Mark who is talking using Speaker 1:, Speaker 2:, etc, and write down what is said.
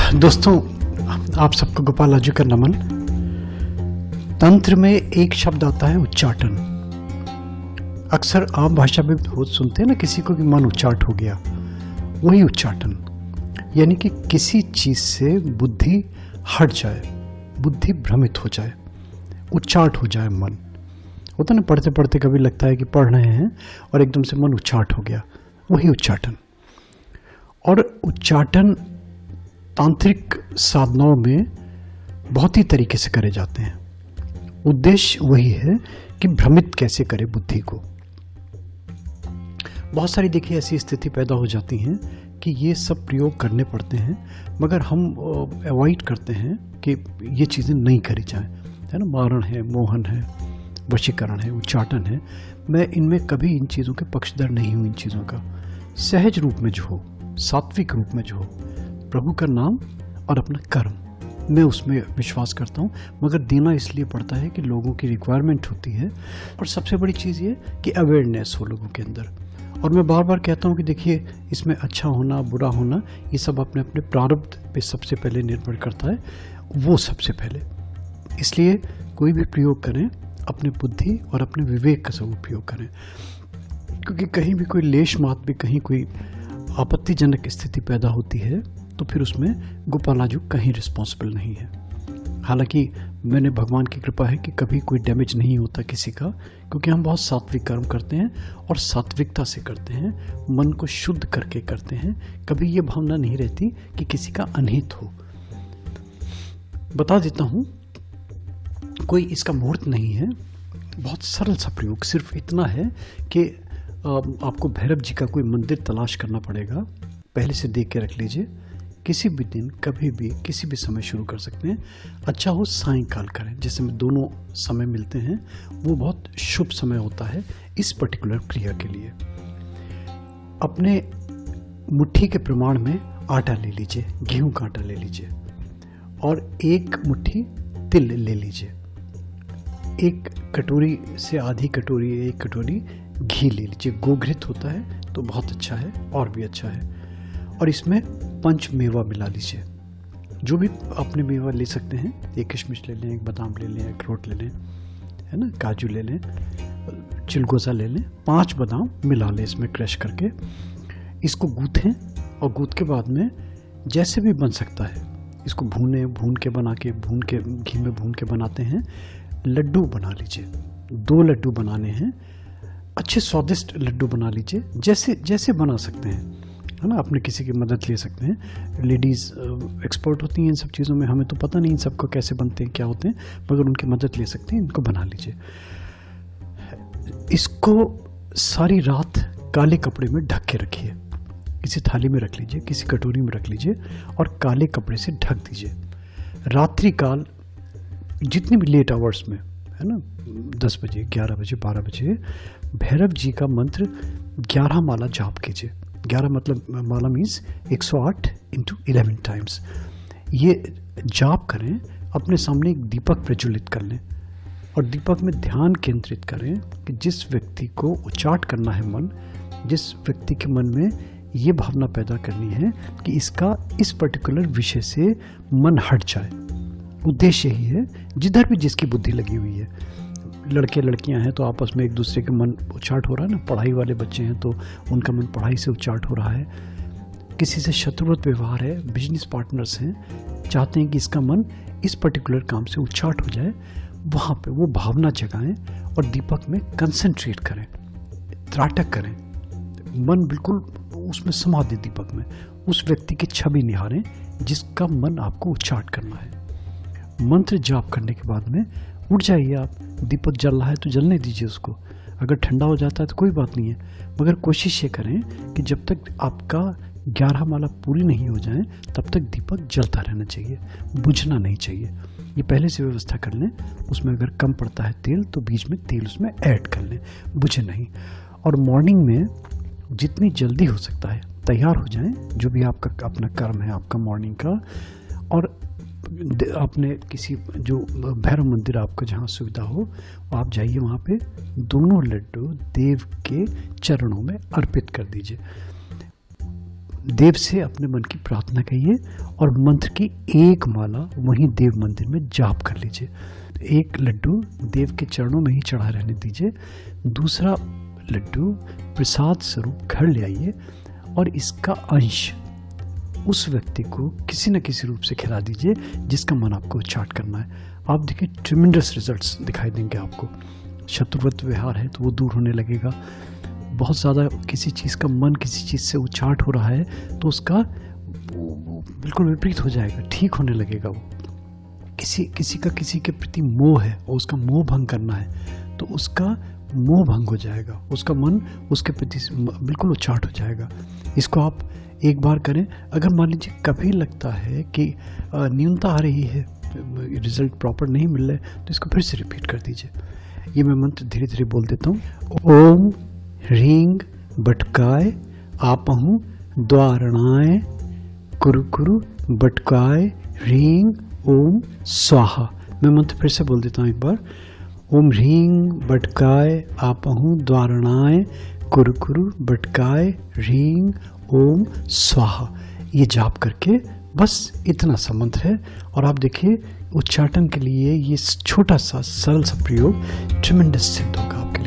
Speaker 1: दोस्तों, आप सबको गोपाल आजू का नमन। तंत्र में एक शब्द आता है उच्चाटन। अक्सर आम भाषा में बहुत सुनते हैं ना किसी को कि मन उच्चाट हो गया। वही उच्चाटन, यानी कि किसी चीज से बुद्धि हट जाए, बुद्धि भ्रमित हो जाए, उच्चाट हो जाए मन। होता ना, पढ़ते पढ़ते कभी लगता है कि पढ़ रहे हैं और एकदम से मन उच्चाट हो गया, वही उच्चाटन। और उच्चाटन तांत्रिक साधनाओं में बहुत ही तरीके से करे जाते हैं। उद्देश्य वही है कि भ्रमित कैसे करे बुद्धि को। बहुत सारी देखिए ऐसी स्थिति पैदा हो जाती हैं कि ये सब प्रयोग करने पड़ते हैं, मगर हम अवॉइड करते हैं कि ये चीज़ें नहीं करी जाएं, है ना। मारण है, मोहन है, वशीकरण है, उच्चाटन है। मैं इनमें कभी इन चीज़ों के पक्षधर नहीं हूँ। इन चीज़ों का सहज रूप में जो हो, सात्विक रूप में जो हो, प्रभु का नाम और अपना कर्म, मैं उसमें विश्वास करता हूँ। मगर देना इसलिए पड़ता है कि लोगों की रिक्वायरमेंट होती है, और सबसे बड़ी चीज़ ये कि अवेयरनेस हो लोगों के अंदर। और मैं बार बार कहता हूँ कि देखिए, इसमें अच्छा होना, बुरा होना, ये सब अपने अपने प्रारब्ध पे सबसे पहले निर्भर करता है, वो सबसे पहले। इसलिए कोई भी प्रयोग करें, अपने बुद्धि और अपने विवेक का सब उपयोग करें, क्योंकि कहीं भी कोई लेश मात्र भी कहीं कोई आपत्तिजनक स्थिति पैदा होती है तो फिर उसमें गोपाल आजू कहीं रिस्पॉन्सिबल नहीं है। हालांकि मैंने भगवान की कृपा है कि कभी कोई डैमेज नहीं होता किसी का, क्योंकि हम बहुत सात्विक कर्म करते हैं और सात्विकता से करते हैं, मन को शुद्ध करके करते हैं। कभी ये भावना नहीं रहती कि किसी का अनहित हो। बता देता हूँ, कोई इसका मुहूर्त नहीं है, बहुत सरल सा प्रयोग। सिर्फ इतना है कि आपको भैरव जी का कोई मंदिर तलाश करना पड़ेगा, पहले से देख के रख लीजिए। किसी भी दिन, कभी भी, किसी भी समय शुरू कर सकते हैं। अच्छा हो सायंकाल करें, जैसे में दोनों समय मिलते हैं, वो बहुत शुभ समय होता है इस पर्टिकुलर क्रिया के लिए। अपने मुट्ठी के प्रमाण में आटा ले लीजिए, गेहूं का आटा ले लीजिए, और एक मुट्ठी तिल ले लीजिए। एक कटोरी से आधी कटोरी, एक कटोरी घी ले लीजिए। गोघृत होता है तो बहुत अच्छा है, और भी अच्छा है। और इसमें पंच मेवा मिला लीजिए, जो भी अपने मेवा ले सकते हैं। एक किशमिश ले लें, एक बादाम ले लें, एक अखरोट ले लें, है ना, काजू ले लें, चिलगोज़ा ले लें। 5 बादाम मिला लें इसमें क्रश करके। इसको गूँथें, और गूँथ के बाद में जैसे भी बन सकता है इसको भून के बना के, भून के घी में भून के बनाते हैं। लड्डू बना लीजिए, 2 लड्डू बनाने हैं, अच्छे स्वादिष्ट लड्डू बना लीजिए, जैसे जैसे बना सकते हैं, है ना। अपने किसी की मदद ले सकते हैं। लेडीज़ एक्सपर्ट होती हैं इन सब चीज़ों में, हमें तो पता नहीं इन सब को कैसे बनते हैं, क्या होते हैं, मगर उनकी मदद ले सकते हैं। इनको बना लीजिए। इसको सारी रात काले कपड़े में ढक के रखिए। किसी थाली में रख लीजिए, किसी कटोरी में रख लीजिए, और काले कपड़े से ढक दीजिए। रात्रि काल जितने भी लेट आवर्स में, है ना, 10 बजे, 11 बजे, 12 बजे, भैरव जी का मंत्र 11 माला जाप कीजिए। 11 मतलब माला मीन्स 108 × 11 टाइम्स। ये जाप करें, अपने सामने एक दीपक प्रज्वलित कर लें, और दीपक में ध्यान केंद्रित करें कि जिस व्यक्ति को उच्चाट करना है मन, जिस व्यक्ति के मन में ये भावना पैदा करनी है कि इसका इस पर्टिकुलर विषय से मन हट जाए। उद्देश्य यही है, जिधर भी जिसकी बुद्धि लगी हुई है। लड़के लड़कियां हैं तो आपस में एक दूसरे के मन उच्चाट हो रहा है ना, पढ़ाई वाले बच्चे हैं तो उनका मन पढ़ाई से उच्चाट हो रहा है, किसी से शत्रुवत व्यवहार है, बिजनेस पार्टनर्स हैं, चाहते हैं कि इसका मन इस पर्टिकुलर काम से उच्चाट हो जाए, वहाँ पे वो भावना जगाएं और दीपक में कंसंट्रेट करें, त्राटक करें, मन बिल्कुल उसमें समा दें दीपक में। उस व्यक्ति की छवि निहारें जिसका मन आपको उच्चाट करना है। मंत्र जाप करने के बाद में उठ जाइए आप। दीपक जल रहा है तो जलने दीजिए उसको, अगर ठंडा हो जाता है तो कोई बात नहीं है, मगर कोशिश ये करें कि जब तक आपका 11 माला पूरी नहीं हो जाए तब तक दीपक जलता रहना चाहिए, बुझना नहीं चाहिए। ये पहले से व्यवस्था कर लें। उसमें अगर कम पड़ता है तेल तो बीच में तेल उसमें ऐड कर लें, बुझे नहीं। और मॉर्निंग में जितनी जल्दी हो सकता है तैयार हो जाएं, जो भी आपका अपना कर्म है आपका मॉर्निंग का, और आपने किसी जो भैरव मंदिर आपको जहाँ सुविधा हो आप जाइए, वहाँ पे दोनों लड्डू देव के चरणों में अर्पित कर दीजिए। देव से अपने मन की प्रार्थना कहिए और मंत्र की एक माला वहीं देव मंदिर में जाप कर लीजिए। एक लड्डू देव के चरणों में ही चढ़ा रहने दीजिए, दूसरा लड्डू प्रसाद स्वरूप घर ले आइए और इसका अंश उस व्यक्ति को किसी न किसी रूप से खिला दीजिए जिसका मन आपको उच्चाट करना है। आप देखिए ट्रिमेंडस रिजल्ट्स दिखाई देंगे आपको। शत्रुवत व्यवहार है तो वो दूर होने लगेगा। बहुत ज़्यादा किसी चीज़ का मन किसी चीज़ से उच्चाट हो रहा है तो उसका वो बिल्कुल विपरीत हो जाएगा, ठीक होने लगेगा। वो किसी का किसी के प्रति मोह है और उसका मोह भंग करना है तो उसका मोह भंग हो जाएगा, उसका मन उसके प्रति बिल्कुल उच्चाट हो जाएगा। इसको आप एक बार करें। अगर मान लीजिए कभी लगता है कि न्यूनता आ रही है, रिजल्ट प्रॉपर नहीं मिल रहा है, तो इसको फिर से रिपीट कर दीजिए। ये मैं मंत्र धीरे धीरे बोल देता हूँ। ओम ह्रीं बटकाय आपहूँ द्वारणाय कुरु कुरु बटकाय ह्रीं ओम स्वाहा। मैं मंत्र फिर से बोल देता हूँ एक बार। ओम ह्रीं बटकाय आपहूँ द्वारणाय कुरु कुरु बटकाय ह्रीं ओम स्वाहा। ये जाप करके बस इतना सा मंत्र है और आप देखिए उच्चाटन के लिए ये छोटा सा सरल सा प्रयोग ट्रिमेंडस सिद्ध होगा आपके लिए।